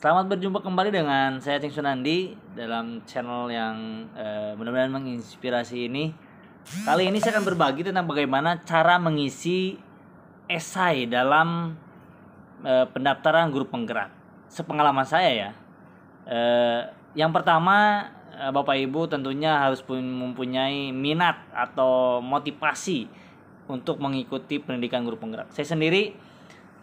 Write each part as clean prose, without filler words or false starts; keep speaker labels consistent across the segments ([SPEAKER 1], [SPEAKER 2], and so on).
[SPEAKER 1] Selamat berjumpa kembali dengan saya Cing Sunandi dalam channel yang mudah-mudahan menginspirasi ini. Kali ini saya akan berbagi tentang bagaimana cara mengisi esai dalam pendaftaran guru penggerak. Sepengalaman saya ya. Yang pertama, Bapak Ibu tentunya harus mempunyai minat atau motivasi untuk mengikuti pendidikan guru penggerak. Saya sendiri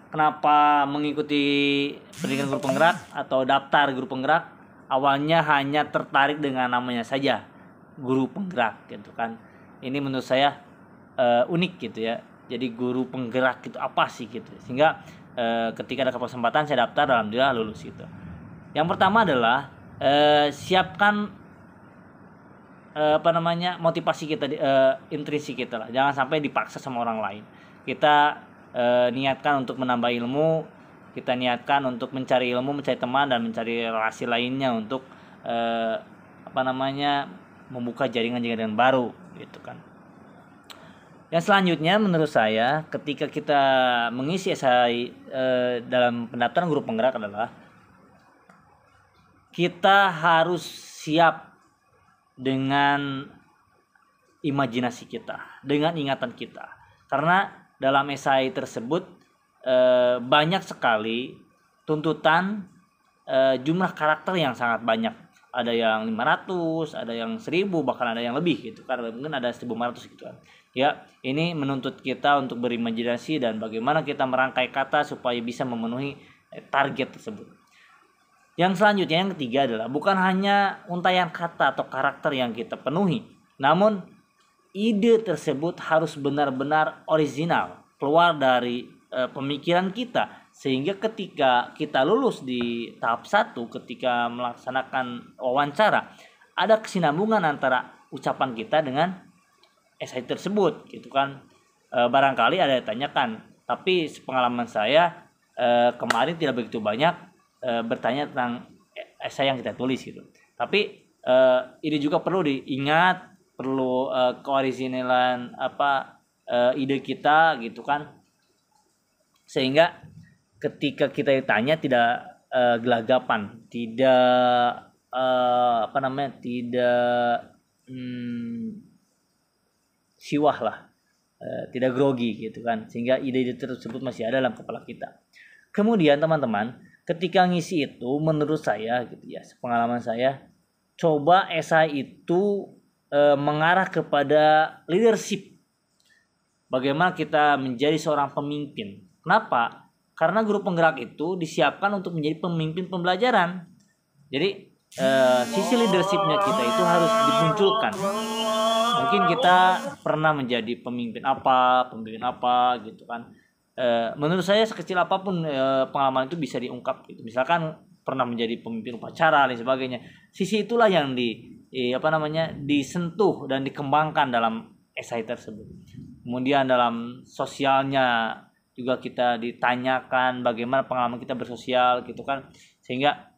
[SPEAKER 1] kenapa mengikuti pendidikan guru penggerak atau daftar guru penggerak, awalnya hanya tertarik dengan namanya saja, guru penggerak gitu kan. Ini menurut saya unik gitu ya. Jadi guru penggerak itu apa sih gitu. Sehingga ketika ada kesempatan saya daftar, alhamdulillah lulus gitu. Yang pertama adalah siapkan motivasi kita, intrinsik kita lah. Jangan sampai dipaksa sama orang lain. Kita niatkan untuk menambah ilmu, kita niatkan untuk mencari ilmu, mencari teman dan mencari relasi lainnya untuk membuka jaringan-jaringan baru gitu kan. Yang selanjutnya menurut saya ketika kita mengisi esai dalam pendaftaran guru penggerak adalah kita harus siap dengan imajinasi kita, dengan ingatan kita. Karena dalam esai tersebut banyak sekali tuntutan jumlah karakter yang sangat banyak. Ada yang 500, ada yang 1000, bahkan ada yang lebih gitu kan. Mungkin ada 1500 gitu kan. Ya, ini menuntut kita untuk berimajinasi dan bagaimana kita merangkai kata supaya bisa memenuhi target tersebut. Yang selanjutnya, yang ketiga adalah bukan hanya untayan kata atau karakter yang kita penuhi, namun ide tersebut harus benar-benar original, keluar dari pemikiran kita, sehingga ketika kita lulus di tahap 1, ketika melaksanakan wawancara, ada kesinambungan antara ucapan kita dengan esai tersebut gitu kan. Barangkali ada yang tanyakan, tapi sepengalaman saya kemarin tidak begitu banyak bertanya tentang esai yang kita tulis gitu. Tapi ini juga perlu diingat, perlu keoriginalan ide kita gitu kan, sehingga ketika kita ditanya tidak gelagapan, tidak siwah lah, tidak grogi gitu kan, sehingga ide-ide tersebut masih ada dalam kepala kita. Kemudian teman-teman, ketika ngisi itu menurut saya gitu ya, pengalaman saya, coba esai itu mengarah kepada leadership. Bagaimana kita menjadi seorang pemimpin. Kenapa? Karena guru penggerak itu disiapkan untuk menjadi pemimpin pembelajaran. Jadi sisi leadershipnya kita itu harus dimunculkan. Mungkin kita pernah menjadi pemimpin apa gitu kan. Menurut saya sekecil apapun pengalaman itu bisa diungkap gitu. Misalkan pernah menjadi pemimpin upacara dan sebagainya. Sisi itulah yang disentuh dan dikembangkan dalam esai tersebut. Kemudian dalam sosialnya juga kita ditanyakan bagaimana pengalaman kita bersosial gitu kan, sehingga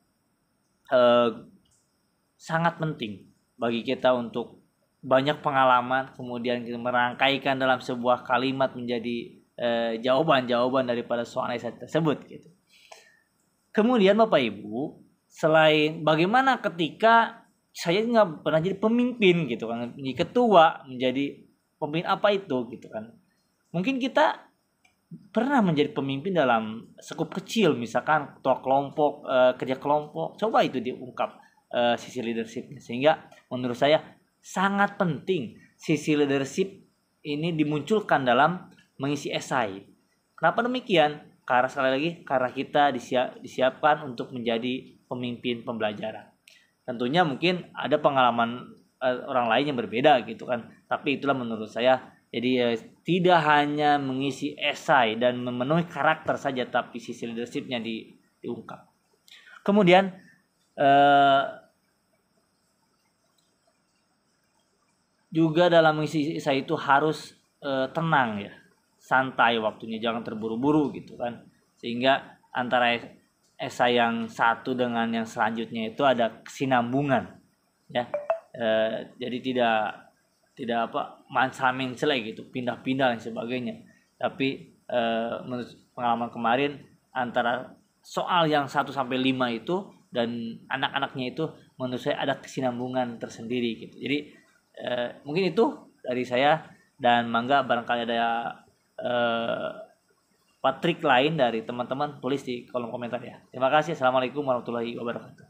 [SPEAKER 1] sangat penting bagi kita untuk banyak pengalaman, kemudian kita merangkaikan dalam sebuah kalimat menjadi jawaban-jawaban daripada soal esai tersebut gitu. Kemudian Bapak Ibu, selain bagaimana ketika saya nggak pernah jadi pemimpin gitu kan, menjadi ketua, menjadi pemimpin apa itu gitu kan. Mungkin kita pernah menjadi pemimpin dalam skup kecil, misalkan ketua kelompok, kerja kelompok. Coba itu diungkap sisi leadershipnya, sehingga menurut saya sangat penting sisi leadership ini dimunculkan dalam mengisi esai. Kenapa demikian? Karena sekali lagi, karena kita disiapkan untuk menjadi pemimpin pembelajaran. Tentunya mungkin ada pengalaman orang lain yang berbeda gitu kan. Tapi itulah menurut saya. Jadi tidak hanya mengisi esai dan memenuhi karakter saja, tapi sisi leadershipnya diungkap. Kemudian juga dalam mengisi esai itu harus tenang ya, santai waktunya, jangan terburu-buru gitu kan, sehingga antara esai yang satu dengan yang selanjutnya itu ada kesinambungan ya. Jadi tidak mansa-mensele gitu, pindah-pindah dan sebagainya. Tapi menurut pengalaman kemarin, antara soal yang 1 sampai 5 itu dan anak-anaknya itu menurut saya ada kesinambungan tersendiri gitu. Jadi mungkin itu dari saya, dan mangga barangkali ada Patrick lain dari teman-teman tulis di kolom komentar ya. Terima kasih. Assalamualaikum warahmatullahi wabarakatuh.